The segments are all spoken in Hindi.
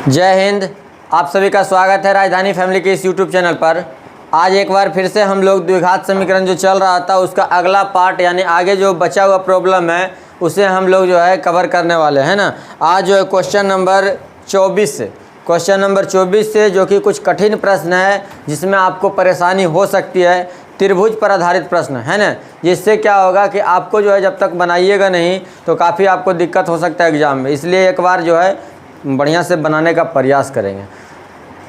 जय हिंद। आप सभी का स्वागत है राजधानी फैमिली के इस यूट्यूब चैनल पर। आज एक बार फिर से हम लोग द्विघात समीकरण जो चल रहा था उसका अगला पार्ट यानी आगे जो बचा हुआ प्रॉब्लम है उसे हम लोग जो है कवर करने वाले हैं ना। आज जो है क्वेश्चन नंबर 24 से जो कि कुछ कठिन प्रश्न है जिसमें आपको परेशानी हो सकती है। त्रिभुज पर आधारित प्रश्न है ना, जिससे क्या होगा कि आपको जो है जब तक बनाइएगा नहीं तो काफ़ी आपको दिक्कत हो सकता है एग्ज़ाम में, इसलिए एक बार जो है बढ़िया से बनाने का प्रयास करेंगे।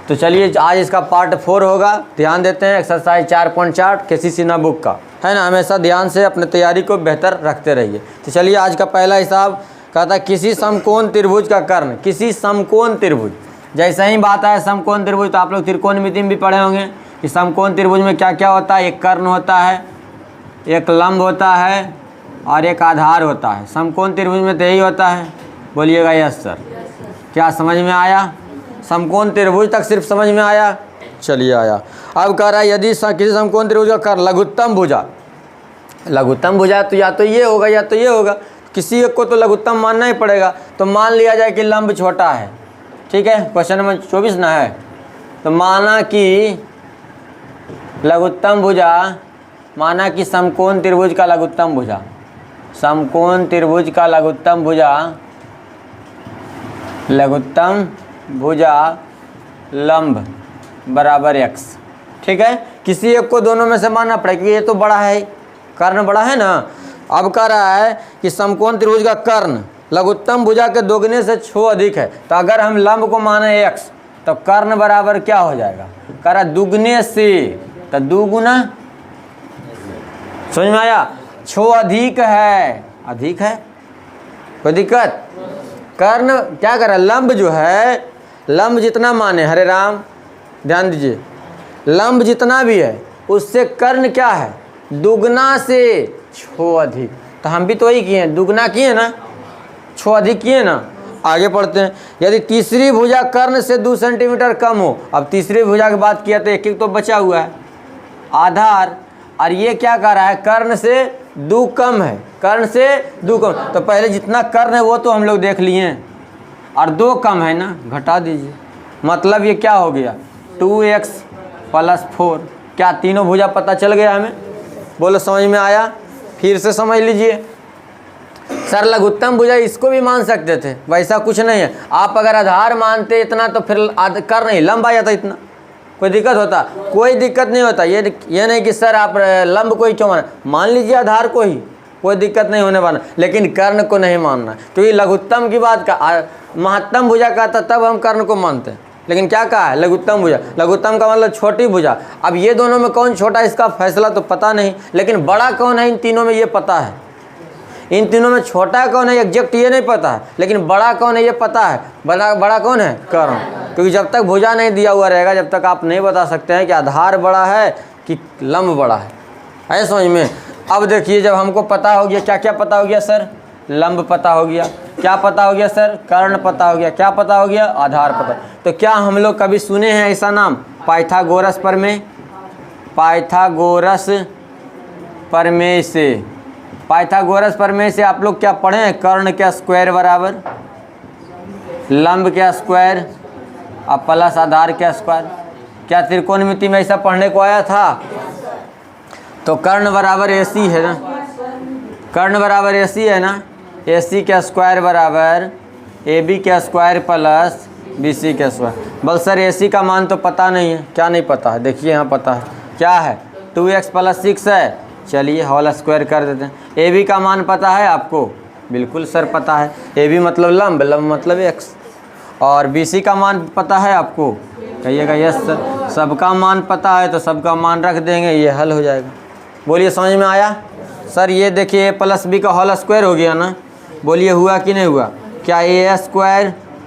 तो चलिए आज इसका पार्ट 4 होगा। ध्यान देते हैं एक्सरसाइज 4.4 केसी सिन्हा बुक का है ना। हमेशा ध्यान से अपने तैयारी को बेहतर रखते रहिए। तो चलिए आज का पहला हिसाब कहता है किसी समकोण त्रिभुज का कर्ण। किसी समकोण त्रिभुज, जैसे ही बात है समकोण त्रिभुज तो आप लोग त्रिकोणमिति में भी पढ़े होंगे कि समकोण त्रिभुज में क्या क्या होता है। एक कर्ण होता है, एक लंब होता है और एक आधार होता है। समकोण त्रिभुज में तो यही होता है। बोलिएगा यस सर। क्या समझ में आया? समकोण त्रिभुज तक सिर्फ समझ में आया? चलिए आया। अब कह रहा है यदि किसी समकोण त्रिभुज का कर्ण लघुत्तम भुजा, लघुत्तम भुजा तो या तो ये होगा या तो ये होगा, किसी एक को तो लघुत्तम मानना ही पड़ेगा। तो मान लिया जाए कि लंब छोटा है, ठीक है। क्वेश्चन नंबर 24 ना है, तो माना कि लघुत्तम भुजा, माना कि समकोण त्रिभुज का लघुत्तम भुजा, समकोण त्रिभुज का लघुत्तम भुजा, लघुत्तम भुजा लंब बराबर x, ठीक है। किसी एक को दोनों में से मानना पड़ेगा कि ये तो बड़ा है, कर्ण बड़ा है ना। अब कह रहा है कि समकोण त्रिभुज का कर्ण लघुत्तम भुजा के दोगुने से 6 अधिक है। तो अगर हम लंब को माने x तो कर्ण बराबर क्या हो जाएगा? कह रहा दुगने से, तो दुगुना, समझ में आया? 6 अधिक है, अधिक है, कोई दिक्कत? कर्ण क्या कर रहा है? लंब जो है, लंब जितना माने, हरे राम ध्यान दीजिए, लंब जितना भी है उससे कर्ण क्या है? दुगना से 6 अधिक। तो हम भी तो वही किए हैं, दुगना किए ना, 6 अधिक किए ना। आगे पढ़ते हैं। यदि तीसरी भुजा कर्ण से 2 सेंटीमीटर कम हो। अब तीसरी भुजा की बात किया तो एक तो बचा हुआ है आधार, और ये क्या कर रहा है? कर्ण से 2 कम है, कर्ण से 2 कम। तो पहले जितना कर्ण है वो तो हम लोग देख लिए हैं, और 2 कम है ना, घटा दीजिए। मतलब ये क्या हो गया? 2x + 4। क्या तीनों भुजा पता चल गया हमें? बोलो समझ में आया? फिर से समझ लीजिए। सर लघुत्तम भुजा इसको भी मान सकते थे, वैसा कुछ नहीं है। आप अगर आधार मानते इतना तो फिर कर्ण नहीं लंब आ जाता इतना, कोई दिक्कत होता? कोई दिक्कत नहीं होता। ये नहीं कि सर आप लंब को ही क्यों माना, मान लीजिए आधार को ही, कोई दिक्कत नहीं होने वाला, लेकिन कर्ण को नहीं मानना। क्योंकि लघुत्तम की बात का, महत्तम भुजा का था तब हम कर्ण को मानते हैं, लेकिन क्या कहा है? लघुत्तम भुजा। लघुत्तम का मतलब छोटी भुजा। अब ये दोनों में कौन छोटा है इसका फैसला तो पता नहीं, लेकिन बड़ा कौन है इन तीनों में ये पता है। इन तीनों में छोटा कौन है एग्जैक्ट ये नहीं पता है, लेकिन बड़ा कौन है ये पता है। बड़ा कौन है? कर्ण। क्योंकि जब तक भुजा नहीं दिया हुआ रहेगा जब तक आप नहीं बता सकते हैं कि आधार बड़ा है कि लंब बड़ा है। है समझ में? अब देखिए जब हमको पता हो गया, क्या क्या पता हो गया सर? लंब पता हो गया, क्या पता हो गया सर? कर्ण पता हो गया, क्या पता हो गया? आधार पता। तो क्या हम लोग कभी सुने हैं ऐसा नाम पाइथागोरस प्रमेय? पाइथागोरस प्रमेय से, पाइथागोरस प्रमेय से आप लोग क्या पढ़े हैं? कर्ण का स्क्वायर बराबर लंब का स्क्वायर और प्लस आधार का स्क्वायर। क्या त्रिकोणमिति में ऐसा पढ़ने को आया था? तो कर्ण बराबर AC है ना, कर्ण बराबर AC है ना। AC का स्क्वायर बराबर AB का स्क्वायर प्लस BC का स्क्वायर। बल सर AC का मान तो पता नहीं है। क्या नहीं पता है? देखिए यहाँ पता है, क्या है? 2x + 6 है। चलिए होल स्क्वायर कर देते हैं। AB का मान पता है आपको? बिल्कुल सर पता है। AB मतलब लंब, लंब मतलब x। और BC का मान पता है आपको? कहिएगा यस सर। सबका मान पता है तो सबका मान रख देंगे, ये हल हो जाएगा। बोलिए समझ में आया? सर ये देखिए + B का होल स्क्वायर हो गया ना। बोलिए हुआ कि नहीं हुआ? क्या A²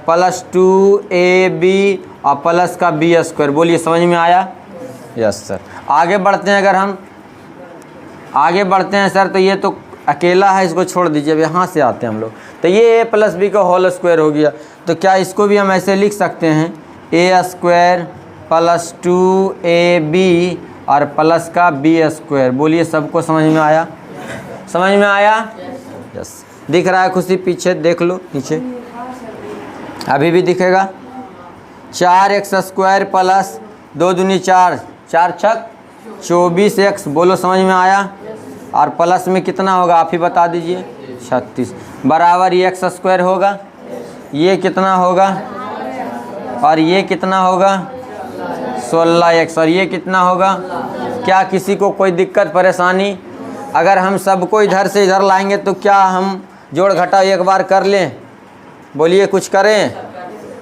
+ 2AB और प्लस का B²। बोलिए समझ में आया? Yes sir. आगे बढ़ते हैं। अगर हम आगे बढ़ते हैं सर तो ये तो अकेला है, इसको छोड़ दीजिए। अब यहाँ से आते हैं हम लोग। तो ये A + B का होल स्क्वायर हो गया। तो क्या इसको भी हम ऐसे लिख सकते हैं? A² + 2AB और प्लस का B²। बोलिए सबको समझ में आया? समझ में आया? यस। दिख रहा है खुशी? पीछे देख लो, नीचे अभी भी दिखेगा। 4x² प्लस 2 दूनी 4, 4 छक 24x। बोलो समझ में आया? और प्लस में कितना होगा आप ही बता दीजिए, 36 बराबर ये x² होगा, ये कितना होगा और ये कितना होगा 16x, और ये कितना होगा। क्या किसी को कोई दिक्कत परेशानी? अगर हम सबको इधर से इधर लाएंगे तो क्या हम जोड़ घटाव एक बार कर लें? बोलिए कुछ करें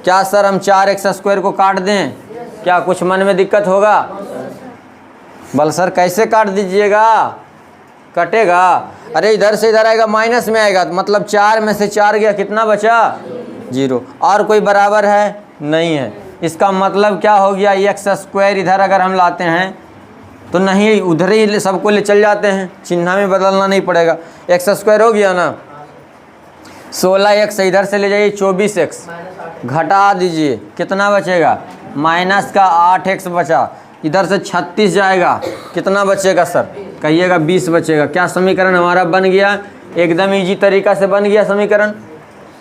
क्या सर? हम 4x² को काट दें, क्या कुछ मन में दिक्कत होगा? बल सर कैसे काट दीजिएगा, कटेगा? अरे इधर से इधर आएगा माइनस में आएगा, मतलब 4 में से 4 गया, कितना बचा 0। और कोई बराबर है नहीं है, इसका मतलब क्या हो गया x² इधर अगर हम लाते हैं तो नहीं, उधर ही सबको ले चल जाते हैं, चिन्ह में बदलना नहीं पड़ेगा। x² हो गया ना, 16x इधर से ले जाइए 24x, घटा दीजिए कितना बचेगा माइनस का 8x बचा, इधर से 36 जाएगा, कितना बचेगा सर? कहिएगा 20 बचेगा। क्या समीकरण हमारा बन गया? एकदम इजी तरीका से बन गया समीकरण,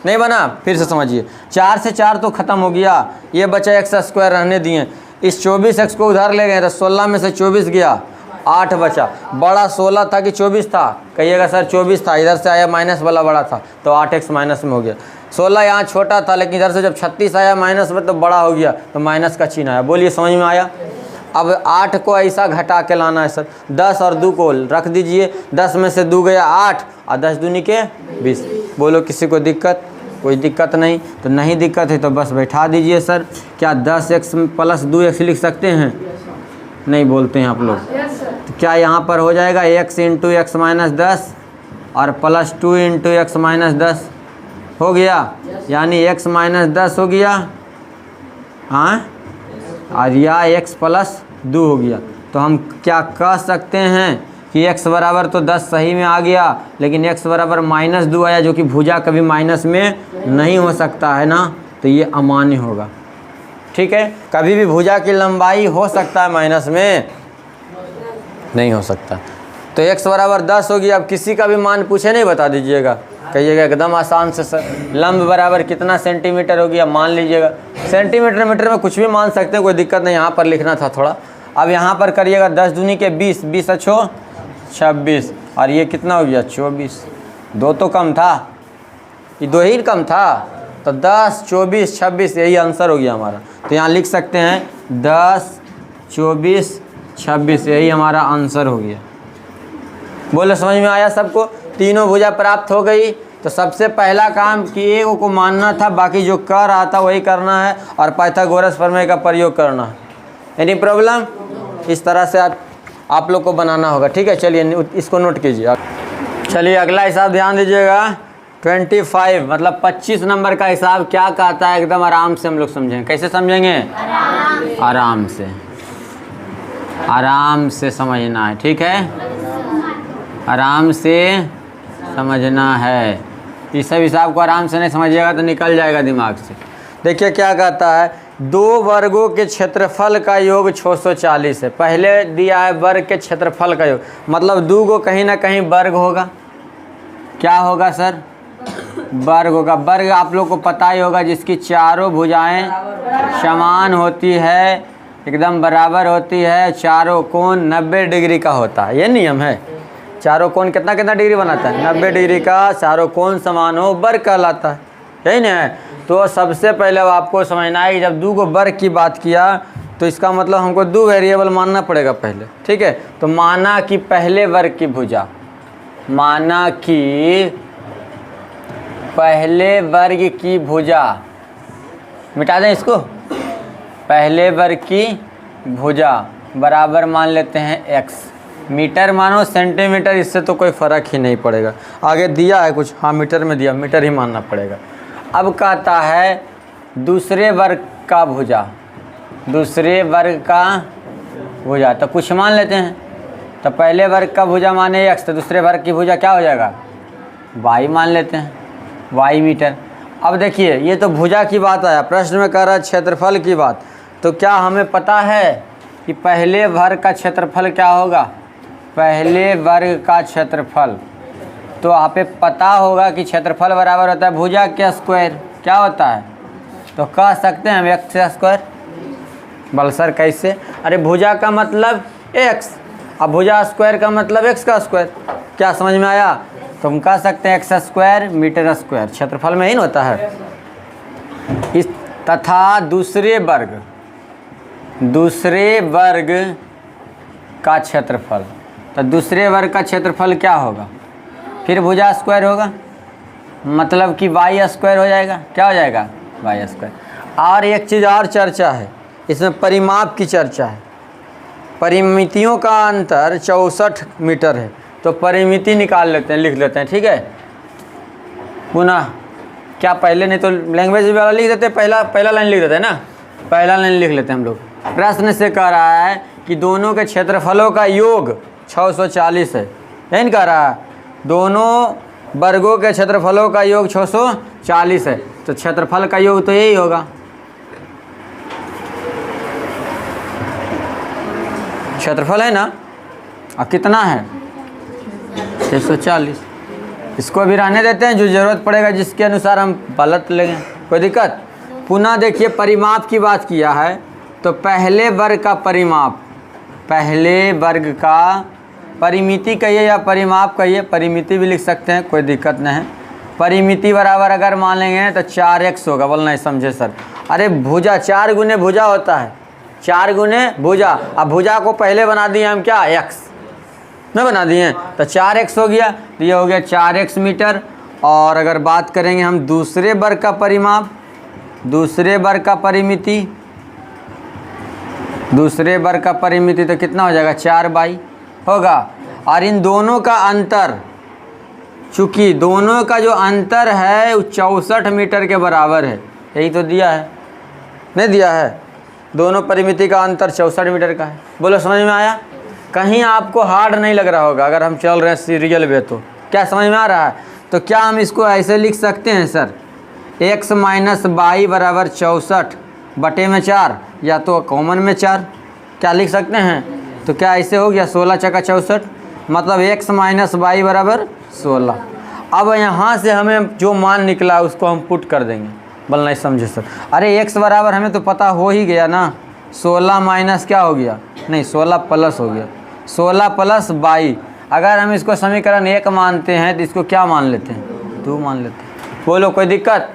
नहीं बना? फिर से समझिए, 4 से 4 तो ख़त्म हो गया, ये बचा x² रहने दिए, इस 24x को उधार ले गए तो 16 में से 24 गया, 8 बचा। बड़ा 16 था कि 24 था? कहिएगा सर 24 था, इधर से आया माइनस वाला बड़ा था तो 8x माइनस में हो गया। 16 यहाँ छोटा था लेकिन इधर से जब 36 आया माइनस में तो बड़ा हो गया, तो माइनस का चिन्ह आया। बोलिए समझ में आया? अब 8 को ऐसा घटा के लाना है सर, 10 और 2 को रख दीजिए, 10 में से 2 गया 8 और 10 दूनी के 20। बोलो किसी को दिक्कत? कोई दिक्कत नहीं। तो नहीं दिक्कत है तो बस बैठा दीजिए सर। क्या 10x प्लस 2x लिख सकते हैं? नहीं बोलते हैं आप लोग। तो क्या यहाँ पर हो जाएगा x इंटू x माइनस 10 और प्लस 2 इंटू x माइनस 10 हो गया, यानी x माइनस 10 हो गया, हाँ, और या x प्लस 2 हो गया। तो हम क्या कह सकते हैं कि x बराबर तो 10 सही में आ गया, लेकिन x बराबर माइनस 2 आया, जो कि भुजा कभी माइनस में नहीं हो सकता है ना, तो ये अमान्य होगा। ठीक है, कभी भी भुजा की लंबाई हो सकता है, माइनस में नहीं हो सकता। तो x बराबर 10 होगी। अब किसी का भी मान पूछे नहीं बता दीजिएगा, कहिएगा एकदम आसान से सर लंब बराबर कितना सेंटीमीटर हो गया मान लीजिएगा। सेंटीमीटर मीटर में कुछ भी मान सकते हैं, कोई दिक्कत नहीं, यहाँ पर लिखना था थोड़ा। अब यहाँ पर करिएगा 10 दूनी के 20, 20 अच्छो 26, और ये कितना हो गया 24। 2 तो कम था, ये 2 ही कम था, तो 10, 24, 26 यही आंसर हो गया हमारा। तो यहाँ लिख सकते हैं 10, 24, 26 यही हमारा आंसर हो गया। बोलो समझ में आया सबको? तीनों भुजा प्राप्त हो गई। तो सबसे पहला काम कि एक को मानना था, बाकी जो कर रहा था वही करना है, और पाइथागोरस प्रमेय का प्रयोग करना है। Any problem? इस तरह से आप लोग को बनाना होगा। ठीक है, चलिए इसको नोट कीजिए। चलिए अगला हिसाब ध्यान दीजिएगा। 25 मतलब 25 नंबर का हिसाब क्या कहता है, एकदम आराम से हम लोग समझेंगे। कैसे समझेंगे? आराम से, आराम से समझना है। ठीक है, आराम से समझना है। इस सब हिसाब को आराम से नहीं समझिएगा तो निकल जाएगा दिमाग से। देखिए क्या कहता है, 2 वर्गों के क्षेत्रफल का योग 640 है। पहले दिया है वर्ग के क्षेत्रफल का योग, मतलब 2 को कहीं ना कहीं वर्ग होगा। क्या होगा सर? वर्ग होगा। वर्ग आप लोग को पता ही होगा, जिसकी चारों भुजाएं समान होती है, एकदम बराबर होती है, चारों कोण 90 डिग्री का होता है। ये नियम है। चारों कोण कितना कितना डिग्री बनाता है? 90 डिग्री का। चारों कोण समान हो वर्ग कहलाता है, यही ना? तो सबसे पहले आपको समझना है कि जब 2 को वर्ग की बात किया तो इसका मतलब हमको 2 वेरिएबल मानना पड़ेगा पहले। ठीक है, तो माना कि पहले वर्ग की भुजा, माना कि पहले वर्ग की भुजा, मिटा दें इसको, पहले वर्ग की भुजा बराबर मान लेते हैं x। मीटर मानो सेंटीमीटर, इससे तो कोई फ़र्क ही नहीं पड़ेगा। आगे दिया है कुछ, हाँ मीटर में दिया, मीटर ही मानना पड़ेगा। अब कहता है दूसरे वर्ग का भुजा, दूसरे वर्ग का भुजा, तो कुछ मान लेते हैं। तो पहले वर्ग का भुजा माने x, तो दूसरे वर्ग की भुजा क्या हो जाएगा? y मान लेते हैं, y मीटर। अब देखिए ये तो भुजा की बात आया, प्रश्न में कह रहा है क्षेत्रफल की बात। तो क्या हमें पता है कि पहले वर्ग का क्षेत्रफल क्या होगा? पहले वर्ग का क्षेत्रफल, तो यहाँ पे पता होगा कि क्षेत्रफल बराबर होता है भुजा के स्क्वायर। क्या होता है? तो कह सकते हैं हम एक्स स्क्वायर। बोल सर कैसे? अरे भुजा का मतलब एक्स, अब भुजा स्क्वायर का मतलब एक्स का स्क्वायर। क्या समझ में आया? तो हम कह सकते हैं एक्स स्क्वायर मीटर स्क्वायर, क्षेत्रफल में ही न होता है। इस तथा दूसरे वर्ग का क्षेत्रफल, तो दूसरे वर्ग का क्षेत्रफल क्या होगा? फिर भुजा स्क्वायर होगा, मतलब कि वाई स्क्वायर हो जाएगा। क्या हो जाएगा? Y square. और एक चीज़ और चर्चा है, इसमें परिमाप की चर्चा है। परिमितियों का अंतर 64 मीटर है, तो परिमिति निकाल लेते हैं, लिख लेते हैं, ठीक है। पुनः क्या पहले नहीं तो लैंग्वेज वाला लिख देते, पहला लाइन लिख देते हैं ना, पहला लाइन लिख लेते हैं हम लोग। प्रश्न से कह रहा है कि दोनों के क्षेत्रफलों का योग 640 है, यही कह रहा है। दोनों वर्गों के क्षेत्रफलों का योग 640 है, तो क्षेत्रफल का योग तो यही होगा। क्षेत्रफल है ना, और कितना है? 640। इसको भी रहने देते हैं, जो ज़रूरत पड़ेगा जिसके अनुसार हम पलट लेंगे, कोई दिक्कत। पुनः देखिए परिमाप की बात किया है, तो पहले वर्ग का परिमाप, पहले वर्ग का परिमिति कहिए या परिमाप कहिए, परिमिति भी लिख सकते हैं, कोई दिक्कत नहीं है। परिमिति बराबर अगर मान लेंगे तो 4x होगा। बोल नहीं समझे सर? अरे भुजा 4 गुने भुजा होता है, 4 गुने भुजा। अब भुजा को पहले बना दिए हम क्या? x में बना दिए, तो 4x हो गया, तो ये हो गया 4x मीटर। और अगर बात करेंगे हम दूसरे वर्ग का परिमाप, दूसरे वर्ग का परिमिति, दूसरे वर्ग का परिमिति तो कितना हो जाएगा? 4y होगा। और इन दोनों का अंतर, चूँकि दोनों का जो अंतर है वो 64 मीटर के बराबर है, यही तो दिया है, नहीं दिया है? दोनों परिमिति का अंतर 64 मीटर का है। बोलो समझ में आया? कहीं आपको हार्ड नहीं लग रहा होगा अगर हम चल रहे हैं सीरियल वे, तो क्या समझ में आ रहा है? तो क्या हम इसको ऐसे लिख सकते हैं सर, x माइनस वाई बराबर 64 बटे में 4, या तो कॉमन में 4, क्या लिख सकते हैं? तो क्या ऐसे हो गया 16 चका 64, मतलब x माइनस वाई बराबर 16। अब यहाँ से हमें जो मान निकला उसको हम पुट कर देंगे। बोल नहीं समझे सर? अरे x बराबर हमें तो पता हो ही गया ना, 16 माइनस क्या हो गया? नहीं 16 प्लस हो गया, 16 प्लस वाई। अगर हम इसको समीकरण 1 मानते हैं तो इसको क्या मान लेते हैं? 2 मान लेते हैं। बोलो कोई दिक्कत?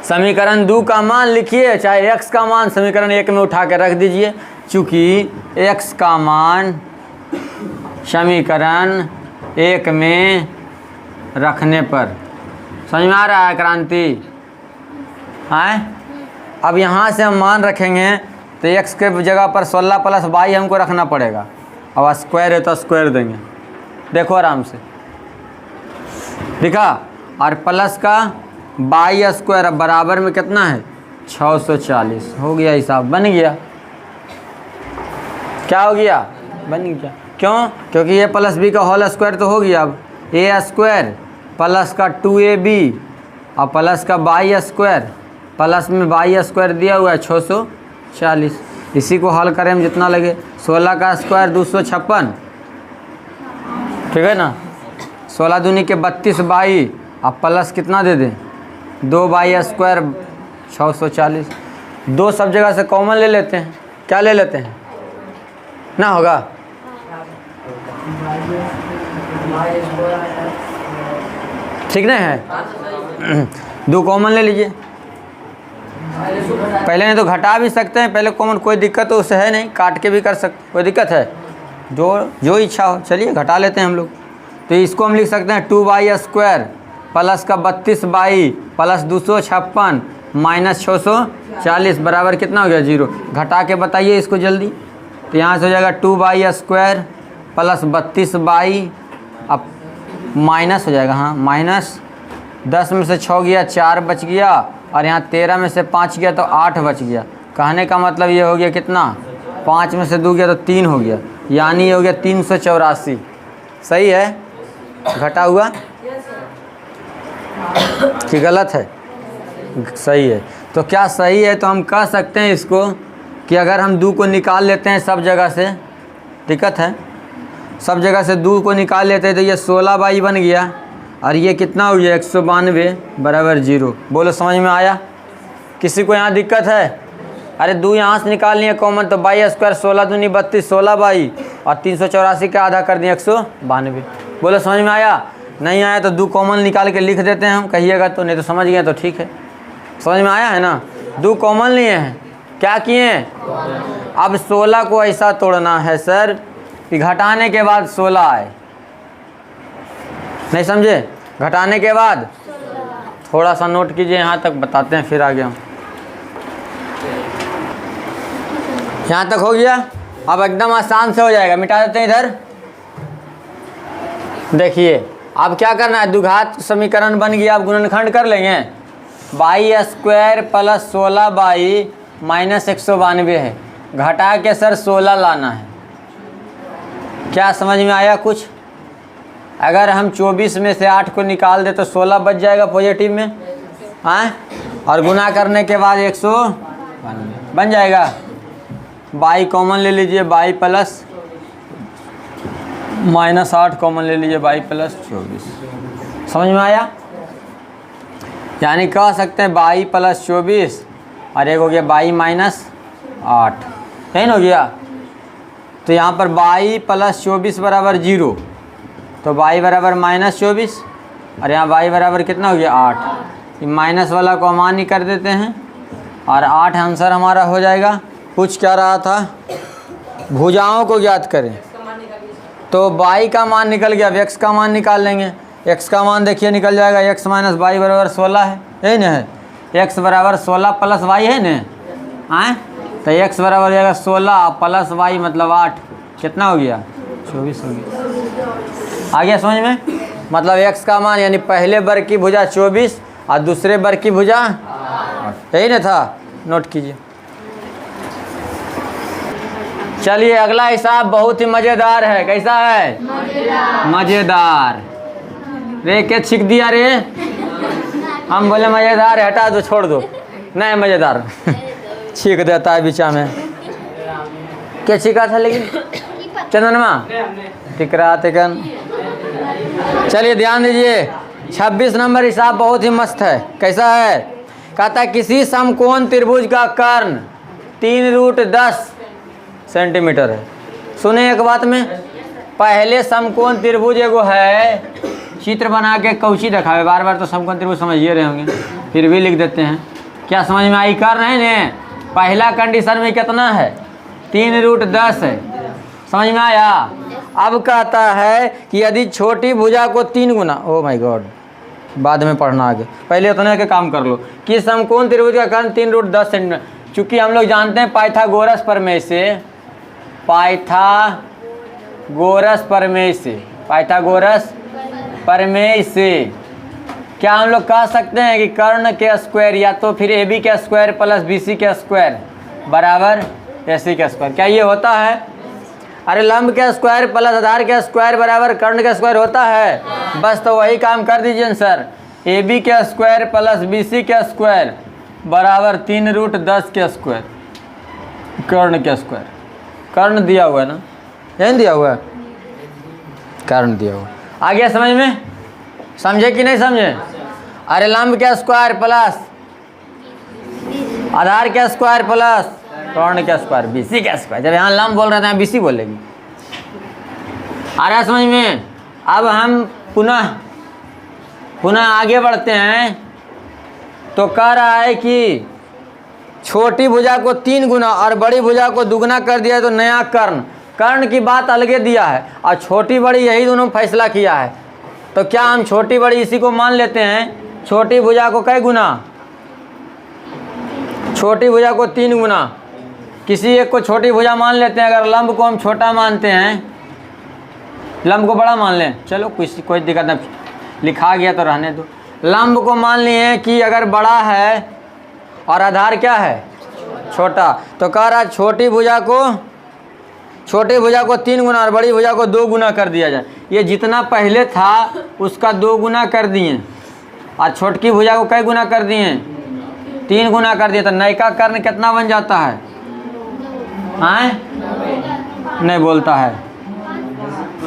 समीकरण 2 का मान लिखिए, चाहे x का मान समीकरण 1 में उठा के रख दीजिए, चूँकि x का मान समीकरण 1 में रखने पर, समझ में आ रहा है क्रांति? हाँ, अब यहाँ से हम मान रखेंगे तो x के जगह पर 16 प्लस वाई हमको रखना पड़ेगा। अब स्क्वायर है तो स्क्वायर देंगे, देखो आराम से दिखा। और प्लस का वाई स्क्वायर, अब बराबर में कितना है? 640 हो गया, हिसाब बन गया। क्या हो गया? बन गया। क्यों? क्योंकि ये प्लस बी का होल स्क्वायर तो हो गया। अब ए स्क्वायर प्लस का 2ab और प्लस का वाई स्क्वायर, प्लस में वाई स्क्वायर दिया हुआ है 640। इसी को हल करें हम जितना लगे, 16 का स्क्वायर 256, ठीक है ना, 16 दूनी के 32 वाई, अब प्लस कितना दे दें? 2 वाई स्क्वायर 640। 2 सब जगह से कॉमन ले लेते हैं, क्या ले लेते हैं ना, होगा ठीक नहीं है? 2 कॉमन ले लीजिए, पहले नहीं तो घटा भी सकते हैं, पहले कॉमन, कोई दिक्कत तो उससे है नहीं, काट के भी कर सकते, कोई दिक्कत है? जो इच्छा हो। चलिए घटा लेते हैं हम लोग। तो इसको हम लिख सकते हैं 2y स्क्वायर प्लस का 32 वाई प्लस 256 माइनस 640 बराबर कितना हो गया? 0। घटा के बताइए इसको जल्दी। तो यहाँ से हो जाएगा 2y स्क्वायर प्लस 32 वाई, अब माइनस हो जाएगा, हाँ माइनस 10 में से 6 गया 4 बच गया, और यहाँ 13 में से 5 गया तो 8 बच गया। कहने का मतलब ये हो गया कितना? 5 में से 2 गया तो 3 हो गया, यानी ये हो गया 384। सही है? घटा हुआ कि गलत है? सही है। तो क्या सही है? तो हम कह सकते हैं इसको कि अगर हम 2 को निकाल लेते हैं सब जगह से, दिक्कत है, सब जगह से 2 को निकाल लेते हैं तो ये 16 वाई बन गया, और ये कितना हो गया? 192 बराबर 0। बोलो समझ में आया? किसी को यहाँ दिक्कत है? अरे 2 यहाँ से निकालनी है कॉमन, तो बाई स्क्वायर 16 दूनी 32, 16 बाई और 384 का आधा कर दिया 192। बोलो समझ में आया? नहीं आया तो 2 कॉमन निकाल के लिख देते हैं हम, कहिएगा तो, नहीं तो समझ गए तो ठीक है। समझ में आया है ना? 2 कॉमन लिए हैं, क्या किए हैं? अब 16 को ऐसा तोड़ना है सर कि घटाने के बाद 16 आए। नहीं समझे? घटाने के बाद थोड़ा सा नोट कीजिए, यहाँ तक बताते हैं फिर आगे हम। यहाँ तक हो गया? अब एकदम आसान से हो जाएगा, मिटा देते हैं इधर। देखिए अब क्या करना है, द्विघात समीकरण बन गया, अब गुणनखंड कर लेंगे। By square plus 16 by minus 192 है, घटा के सर 16 लाना है। क्या समझ में आया कुछ? अगर हम 24 में से 8 को निकाल दे तो 16 बच जाएगा पॉजिटिव में, हाँ, और गुना करने के बाद 192 बन जाएगा। बाई कॉमन ले लीजिए, बाई प्लस माइनस 8 कॉमन ले लीजिए, बाई प्लस 24। समझ में आया? यानी कह सकते हैं बाई प्लस 24 और एक हो गया बाई माइनस 8, है ना? हो गया। तो यहाँ पर बाई प्लस 24 बराबर 0, तो बाई बराबर माइनस 24 और यहाँ बाई बराबर कितना हो गया 8। माइनस वाला को मान ही कर देते हैं और 8 आंसर हमारा हो जाएगा। पूछ क्या रहा था? भुजाओं को ज्ञात करें, तो बाई का मान निकल गया, अब एक्स का मान निकाल लेंगे। एक्स का मान देखिए निकल जाएगा, एक्स माइनस बाई बराबर 16 है, यही ना है? एक्स बराबर 16 प्लस वाई है ना, हाँ, तो एक्स बराबर हो जाएगा 16 प्लस वाई मतलब 8, कितना हो गया 24 हो गया। आ गया समझ में? मतलब एक्स का मान यानी पहले वर्ग की भुजा 24 और दूसरे वर्ग की भुजा 8, यही ना था? नोट कीजिए। चलिए अगला हिसाब बहुत ही मज़ेदार है। कैसा है? मज़ेदार। रे क्या छिक दिया रे? हम बोले मज़ेदार है, हटा दो, छोड़ दो। नहीं मज़ेदार छीक देता है बीचा में। क्या छिका था लेकिन? चंदनमा टिकरा तिकन। चलिए ध्यान दीजिए, 26 नंबर हिसाब बहुत ही मस्त है। कैसा है? कहता है किसी समकोण त्रिभुज का कर्ण 3√10 सेंटीमीटर है। सुने एक बात में, पहले समकोण त्रिभुज एगो है, चित्र बना के कौची दिखावे, बार बार तो समकोण त्रिभुज समझिए रहे होंगे, फिर भी लिख देते हैं। क्या समझ में आई? कर्ण है ने, पहला कंडीशन में कितना है 3√10 है। समझ में आया? अब कहता है कि यदि छोटी भुजा को 3 गुना, ओ माय गॉड, बाद में पढ़ना आगे, पहले उतने के काम कर लो कि समकोण त्रिभुज का कर्ण 3√10 सेंटीमीटर। चूँकि हम लोग जानते हैं पाइथागोरस प्रमेय से, पाइथागोरस प्रमेय से क्या हम लोग कह सकते हैं कि कर्ण के स्क्वायर या तो फिर ए बी के स्क्वायर प्लस बी सी के स्क्वायर बराबर ए सी के स्क्वायर, क्या ये होता है? अरे लंब के स्क्वायर प्लस आधार के स्क्वायर बराबर कर्ण के स्क्वायर होता है। बस तो वही काम कर दीजिए सर, ए बी के स्क्वायर प्लस बी सी के स्क्वायर बराबर 3√10 के स्क्वायर, कर्ण के स्क्वायर। कर्ण दिया हुआ है ना, यही दिया हुआ है, कर्ण दिया हुआ। आ गया समझ में? समझे कि नहीं समझे? अरे लंब के स्क्वायर प्लस आधार के स्क्वायर प्लस कर्ण के स्क्वायर बीसी के स्क्वायर। जब यहाँ लंब बोल रहे थे बीसी बोलेगी। आ रहा समझ में? अब हम पुनः आगे बढ़ते हैं। तो कह रहा है कि छोटी भुजा को 3 गुना और बड़ी भुजा को दुगना कर दिया तो नया कर्ण की बात अलगे दिया है और छोटी बड़ी यही दोनों फैसला किया है। तो क्या हम छोटी बड़ी इसी को मान लेते हैं? छोटी भुजा को कई गुना? छोटी भुजा को 3 गुना। किसी एक को छोटी भुजा मान लेते हैं। अगर लंब को हम छोटा मानते हैं, लंब को बड़ा मान लें, चलो कोई दिक्कत नहीं, लिखा गया तो रहने दो। लंब को मान लिए कि अगर बड़ा है और आधार क्या है छोटा, तो कह रहा छोटी भुजा को 3 गुना और बड़ी भुजा को 2 गुना कर दिया जाए। ये जितना पहले था उसका 2 गुना कर दिए और छोटकी भुजा को कई गुना कर दिए? 3 गुना कर दिए। तो नयका कर्ण कितना बन जाता है? हाँ नहीं बोलता है,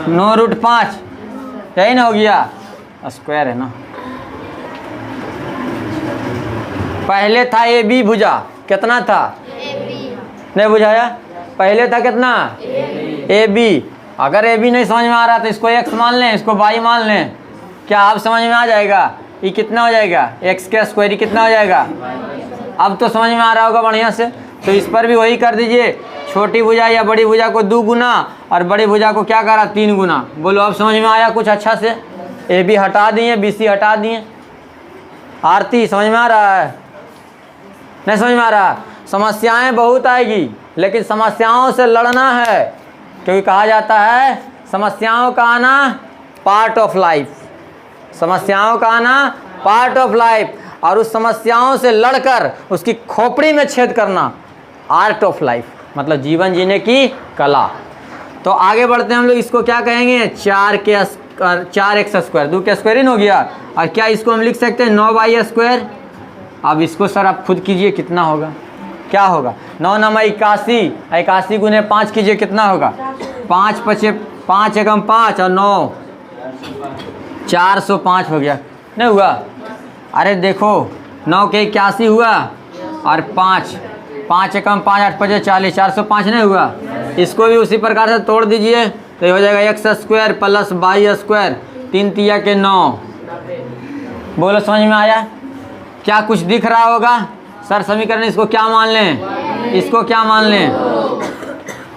9√5, यही ना हो गया, स्क्वायर है ना। पहले था ए बी भुजा, कितना था? नहीं बुझाया? पहले था कितना? A B. अगर ए बी नहीं समझ में आ रहा तो इसको x मान लें, इसको y मान लें। क्या आप समझ में आ जाएगा? ये कितना हो जाएगा? x का स्क्वायर। ये कितना हो जाएगा? अब तो समझ में आ रहा होगा बढ़िया से। तो इस पर भी वही कर दीजिए, छोटी भुजा या बड़ी भुजा को 2 गुना और बड़ी भुजा को क्या करा? 3 गुना। बोलो अब समझ में आया कुछ अच्छा से? ए बी हटा दिए, बी सी हटा दिए। आरती समझ में आ रहा है? नहीं समझ में आ रहा? समस्याएं बहुत आएगी, लेकिन समस्याओं से लड़ना है, क्योंकि कहा जाता है समस्याओं का आना पार्ट ऑफ लाइफ। समस्याओं का आना पार्ट ऑफ लाइफ, और उस समस्याओं से लड़कर उसकी खोपड़ी में छेद करना आर्ट ऑफ लाइफ, मतलब जीवन जीने की कला। तो आगे बढ़ते हैं हम लोग। इसको क्या कहेंगे? 4x स्क्वायर, 2 के स्क्वायर इन हो गया। और क्या इसको हम लिख सकते हैं 9y स्क्वायर? अब इसको सर आप खुद कीजिए कितना होगा, क्या होगा? 9 9 81, 81 गुने 5 कीजिए कितना होगा? 5 5 5 एकम 5 और 9 405 हो गया। नहीं हुआ? अरे देखो 9 के 81 हुआ और 5 5 एकम 5 8 5 40, 405 नहीं हुआ? इसको भी उसी प्रकार से तोड़ दीजिए तो ये हो जाएगा x square plus y square, 3 तिया के 9। बोलो समझ में आया? क्या कुछ दिख रहा होगा? सर समीकरण इसको क्या मान लें? इसको क्या मान लें?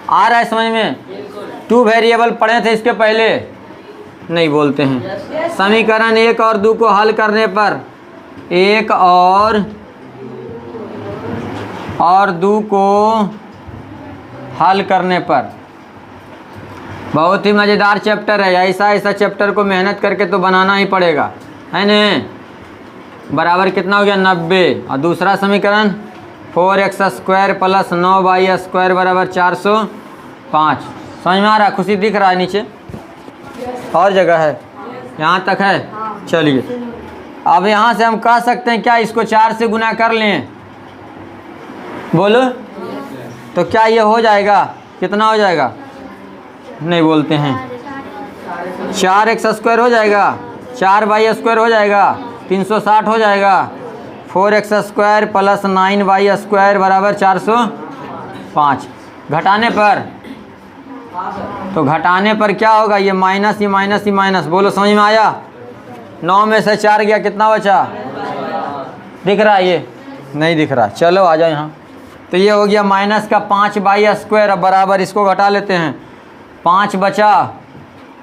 आ रहा है समझ में? 2 वेरिएबल पढ़े थे इसके पहले, नहीं बोलते हैं। समीकरण 1 और 2 को हल करने पर, 1 और 2 को हल करने पर, बहुत ही मज़ेदार चैप्टर है। ऐसा चैप्टर को मेहनत करके तो बनाना ही पड़ेगा, है न? बराबर कितना हो गया? 90। और दूसरा समीकरण 4x square plus 9y square बराबर 405। समझ में आ रहा? खुशी दिख रहा है नीचे? और जगह है? यहाँ तक है? चलिए अब यहाँ से हम कह सकते हैं क्या इसको 4 से गुना कर लें? बोलो तो क्या ये हो जाएगा? कितना हो जाएगा? नहीं बोलते हैं। 4x स्क्वायर हो जाएगा, 4y स्क्वायर हो जाएगा, 360 हो जाएगा। 4x square plus 9y square बराबर 405। घटाने पर, तो घटाने पर क्या होगा? ये माइनस, ये माइनस, ये माइनस। बोलो समझ में आया? 9 में से 4 गया, कितना बचा? दिख रहा है? ये नहीं दिख रहा। चलो आ जाओ यहाँ। तो ये हो गया माइनस का 5y स्क्वायर। अब बराबर इसको घटा लेते हैं, 5 बचा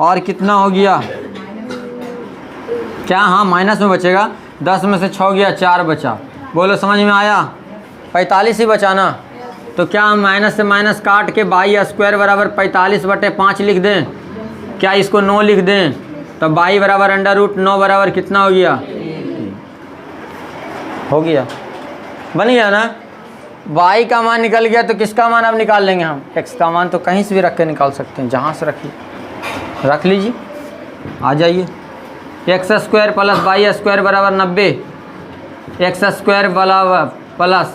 और कितना हो गया? क्या? हाँ माइनस में बचेगा। 10 में से 6 गया, 4 बचा। बोलो समझ में आया? 45 ही बचाना। तो क्या हम माइनस से माइनस काट के y स्क्वायर बराबर 45/5 लिख दें? क्या इसको 9 लिख दें? तो y बराबर √9 बराबर कितना हो गया? हो गया, बन गया ना? y का मान निकल गया, तो किसका मान अब निकाल लेंगे हम? x का मान तो कहीं से भी रख के निकाल सकते हैं, जहाँ से रखिए रख लीजिए। आ जाइए, x square plus y square बराबर 90, x स्क्वायर बराबर प्लस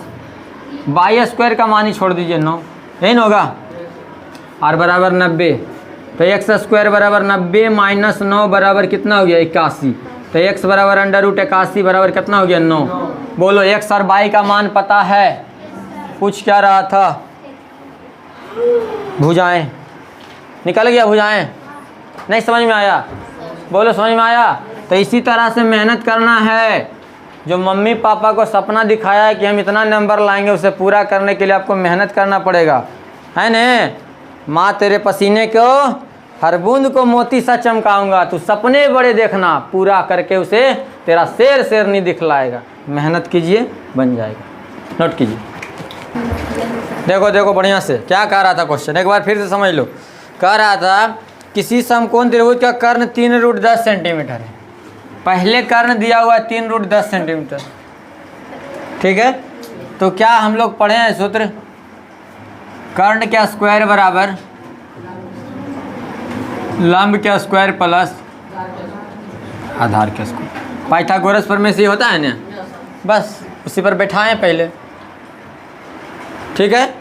y स्क्वायर का मान ही छोड़ दीजिए 9, यही ना होगा? और बराबर 90। तो x स्क्वायर बराबर 90 माइनस 9 बराबर कितना हो गया? 81। तो x बराबर √81 बराबर कितना हो गया? 9। बोलो x और y का मान पता है? पूछ क्या रहा था? भुजाएं निकल गया, भुजाएं नहीं समझ में आया? बोलो समझ में आया? तो इसी तरह से मेहनत करना है। जो मम्मी पापा को सपना दिखाया है कि हम इतना नंबर लाएंगे, उसे पूरा करने के लिए आपको मेहनत करना पड़ेगा, है न? माँ तेरे पसीने को हर बूंद को मोती सा चमकाऊंगा, तू सपने बड़े देखना, पूरा करके उसे तेरा शेर नहीं दिखलाएगा। मेहनत कीजिए, बन जाएगा। नोट कीजिए, देखो देखो बढ़िया से क्या कह रहा था क्वेश्चन, एक बार फिर से समझ लो। कह रहा था किसी समकोण त्रिभुज का कर्ण 3√10 सेंटीमीटर है। पहले कर्ण दिया हुआ है 3√10 सेंटीमीटर, ठीक है? तो क्या हम लोग पढ़े हैं सूत्र? कर्ण का स्क्वायर बराबर लंब का स्क्वायर प्लस आधार का स्क्वायर। पाइथागोरस प्रमेय से होता है ना, बस उसी पर बैठाएं पहले, ठीक है?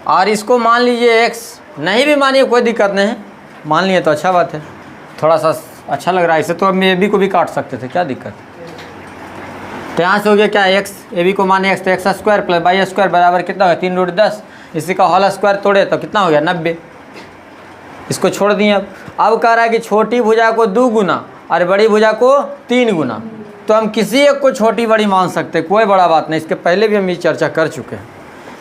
और इसको मान लीजिए x, नहीं भी मानिए कोई दिक्कत नहीं है, मान लिए तो अच्छा बात है, थोड़ा सा अच्छा लग रहा है। इसे तो अब मे बी को भी काट सकते थे, क्या दिक्कत है? तो यहाँ से हो गया क्या, एक्स ए बी को माने एक्स, तो X square plus Y square बराबर कितना होगा 3√10। इसी का होल स्क्वायर तोड़े तो कितना हो गया 90। इसको छोड़ दिए। अब कह रहा है कि छोटी भुजा को 2 गुना और बड़ी भुजा को 3 गुना। तो हम किसी एक को छोटी बड़ी मान सकते हैं, कोई बड़ा बात नहीं। इसके पहले भी हम ये चर्चा कर चुके हैं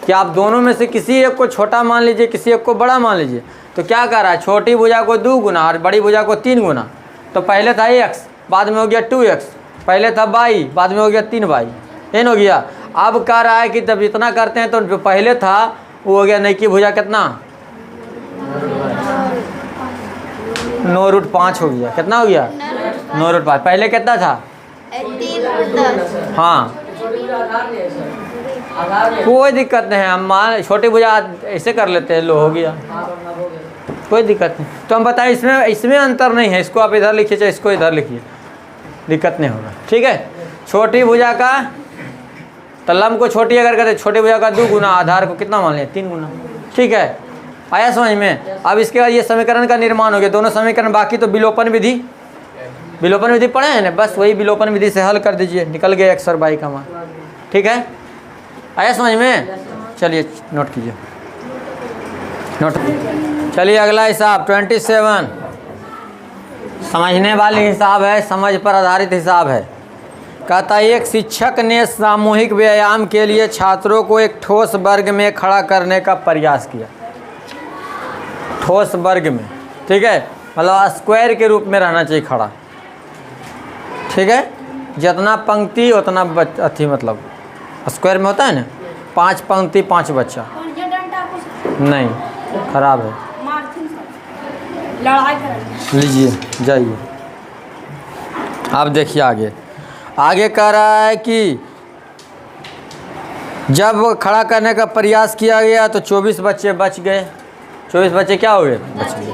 कि आप दोनों में से किसी एक को छोटा मान लीजिए, किसी एक को बड़ा मान लीजिए। तो क्या कह रहा है, छोटी भुजा को 2 गुना और बड़ी भुजा को 3 गुना। तो पहले था x, बाद में हो गया 2x, पहले था y, बाद में हो गया 3y, एन हो गया। अब कह रहा है कि जब इतना करते हैं तो जो पहले था वो हो गया नई की भुजा कितना 9√5 हो गया। कितना हो गया 9√5। पहले कितना था 3√10। हाँ, कोई दिक्कत नहीं है, हम मान छोटी भुजा ऐसे कर लेते हैं, लो हो गया, कोई दिक्कत नहीं। तो हम बताएं इसमें अंतर नहीं है, इसको आप इधर लिखिए चाहे इसको इधर लिखिए, दिक्कत नहीं होगा। ठीक है, छोटी भुजा का तो लंब को छोटी अगर करते छोटी भुजा का 2 गुना, आधार को कितना मान लिया 3 गुना। ठीक है, आया समझ में। अब इसके बाद ये समीकरण का निर्माण हो गया, दोनों समीकरण। बाकी तो विलोपन विधि पढ़े हैं ना, बस वही विलोपन विधि से हल कर दीजिए, निकल गया एक्स और वाई का मान। ठीक है, आया समझ में। चलिए नोट कीजिए, नोट। चलिए अगला हिसाब 27, समझने वाली हिसाब है, समझ पर आधारित हिसाब है। कहता है एक शिक्षक ने सामूहिक व्यायाम के लिए छात्रों को एक ठोस वर्ग में खड़ा करने का प्रयास किया। ठोस वर्ग में, ठीक है, मतलब स्क्वायर के रूप में रहना चाहिए खड़ा। ठीक है, जितना पंक्ति उतना अथी, मतलब स्क्वायर में होता है ना, 5 पंक्ति 5 बच्चा। नहीं, खराब है, लीजिए जाइए। आप देखिए आगे कह रहा है कि जब खड़ा करने का प्रयास किया गया तो 24 बच्चे बच गए। 24 बच्चे क्या हो गए, बच गए।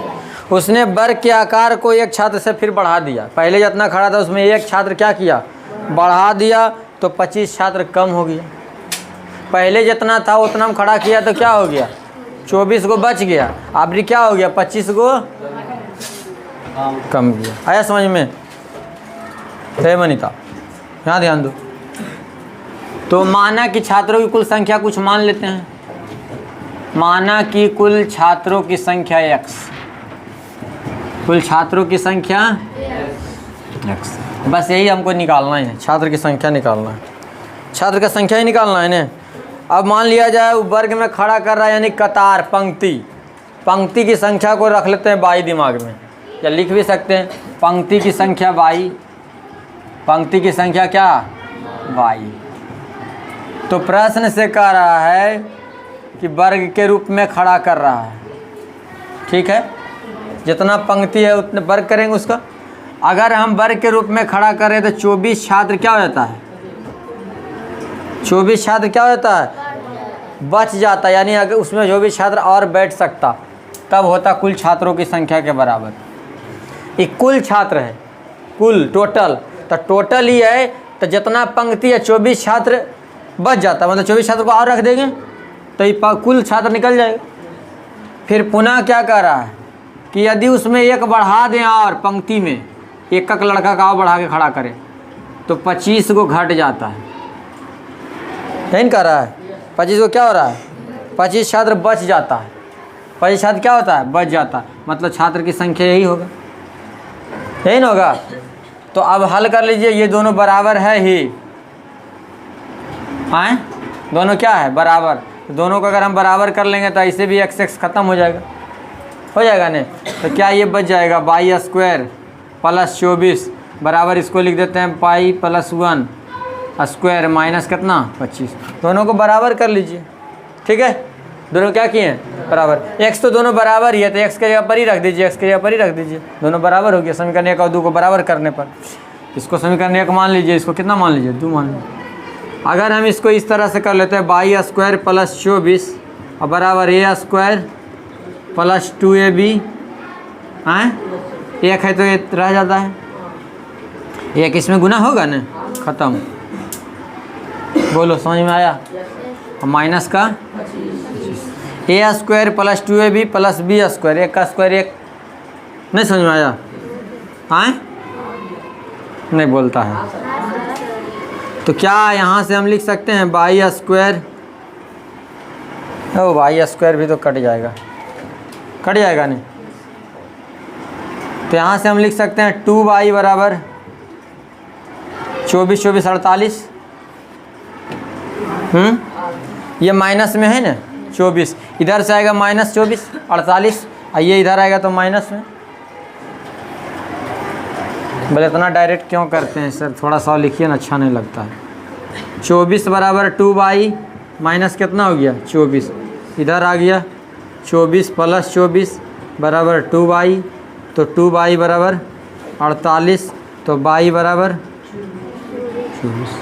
उसने वर्ग के आकार को एक छात्र से फिर बढ़ा दिया। पहले जितना खड़ा था उसमें एक छात्र क्या किया, बढ़ा दिया, तो 25 छात्र कम हो गया। पहले जितना था उतना हम खड़ा किया तो क्या हो गया, 24 को बच गया। अब क्या हो गया, 25 को कम गया। आया समझ में। है मनीता, यहाँ ध्यान दो। तो माना कि छात्रों की कुल संख्या कुछ मान लेते हैं, माना कि कुल छात्रों की संख्या x, कुल छात्रों की संख्या x। बस यही हमको निकालना है, छात्र की संख्या निकालना है, छात्र का संख्या ही निकालना है ना। अब मान लिया जाए वर्ग में खड़ा कर रहा है, यानी कतार, पंक्ति की संख्या को रख लेते हैं बाई दिमाग में, या लिख भी सकते हैं पंक्ति की संख्या बाई, पंक्ति की संख्या क्या बाई। तो प्रश्न से कह रहा है कि वर्ग के रूप में खड़ा कर रहा है। ठीक है, जितना पंक्ति है उतने वर्ग करेंगे उसका। अगर हम वर्ग के रूप में खड़ा करें तो 24 छात्र क्या हो जाता है, 24 छात्र क्या हो जाता है, बच जाता। यानी अगर उसमें 24 छात्र और बैठ सकता, तब होता कुल छात्रों की संख्या के बराबर। ये कुल छात्र है, कुल टोटल, तो टोटल ही है, तो जितना पंक्ति है 24 छात्र बच जाता, मतलब 24 छात्र को और रख देंगे तो ये कुल छात्र निकल जाएगा। फिर पुनः क्या कह रहा है कि यदि उसमें एक बढ़ा दें और पंक्ति में एक लड़का का और बढ़ा के खड़ा करें तो 25 को घट जाता है। नहीं कह रहा है 25 को क्या हो रहा है, 25 छात्र बच जाता है। 25 छात्र क्या होता है, बच जाता है, मतलब छात्र की संख्या यही होगा, यही ना होगा। तो अब हल कर लीजिए, ये दोनों बराबर है ही, आए दोनों क्या है बराबर। दोनों को अगर हम बराबर कर लेंगे तो ऐसे भी x ख़त्म हो जाएगा नहीं। तो क्या ये बच जाएगा, बाई स्क्वायर प्लस 24 बराबर, इसको लिख देते हैं पाई प्लस 1 स्क्वायर माइनस कितना 25। दोनों को बराबर कर लीजिए। ठीक है, दोनों क्या किए हैं बराबर, x तो दोनों बराबर ही है, तो x के जगह पर ही रख दीजिए, x के जगह पर ही रख दीजिए, दोनों बराबर हो गया। समीकरण 1 और 2 को बराबर करने पर इसको समीकरण 1 मान लीजिए, इसको कितना मान लीजिए 2 मान लीजिए। अगर हम इसको इस तरह से कर लेते हैं, बाई स्क्वायर प्लस 24 और बराबर a स्क्वायर प्लस 2ab, एक है तो ये रह जाता है, एक इसमें गुना होगा ना, ख़त्म। बोलो समझ में आया। और माइनस का a square plus 2ab plus b square, एक का स्क्वायर एक, नहीं समझ में आया, नहीं बोलता है। तो क्या यहाँ से हम लिख सकते हैं by square, O by square भी तो कट जाएगा, कट जाएगा नहीं, तो यहाँ से हम लिख सकते हैं 2y बराबर 24 24 48। ये माइनस में है ना 24, इधर से आएगा माइनस 24 48, और ये इधर आएगा तो माइनस में। बोले इतना डायरेक्ट क्यों करते हैं सर, थोड़ा सा लिखिए ना, अच्छा नहीं लगता है। 24 बराबर 2y माइनस कितना हो गया 24, इधर आ गया 24 प्लस 24 बराबर 2y, तो 2y बराबर 48, तो y बराबर 24।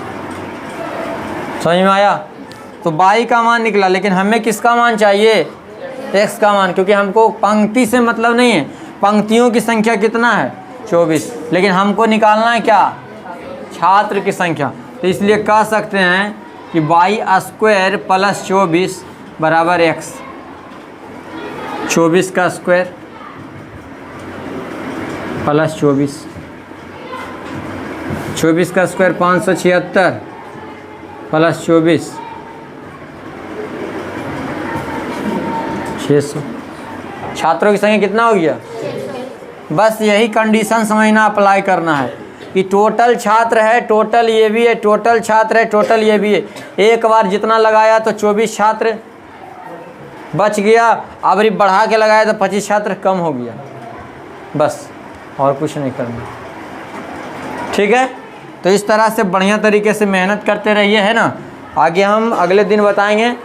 समझ में आया? तो y का मान निकला, लेकिन हमें किसका मान चाहिए, x का मान, क्योंकि हमको पंक्ति से मतलब नहीं है, पंक्तियों की संख्या कितना है 24, लेकिन हमको निकालना है क्या, छात्र की संख्या। तो इसलिए कह सकते हैं कि वाई स्क्वायर प्लस 24 बराबर x, 24 का स्क्वायर प्लस 24, 24 का स्क्वायर 576 प्लस 24 600। छात्रों की संख्या कितना हो गया, बस यही कंडीशन समझना, अप्लाई करना है कि टोटल छात्र है, टोटल ये भी है, टोटल छात्र है, टोटल ये भी है। एक बार जितना लगाया तो 24 छात्र बच गया, अब बढ़ा के लगाया तो 25 छात्र कम हो गया, बस और कुछ नहीं करना। ठीक है, तो इस तरह से बढ़िया तरीके से मेहनत करते रहिए, है ना। आगे हम अगले दिन बताएंगे,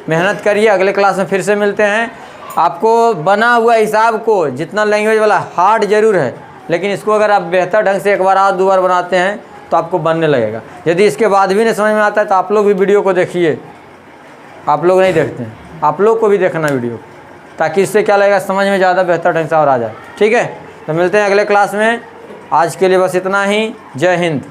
मेहनत करिए, अगले क्लास में फिर से मिलते हैं। आपको बना हुआ हिसाब को जितना लैंग्वेज वाला हार्ड ज़रूर है, लेकिन इसको अगर आप बेहतर ढंग से एक बार और 2 बार बनाते हैं तो आपको बनने लगेगा। यदि इसके बाद भी नहीं समझ में आता है तो आप लोग भी वीडियो को देखिए, आप लोग नहीं देखते हैं, आप लोग को भी देखना वीडियो, ताकि इससे क्या लगेगा, समझ में ज़्यादा बेहतर ढंग से और आ जाए। ठीक है, तो मिलते हैं अगले क्लास में। आज के लिए बस इतना ही। जय हिंद।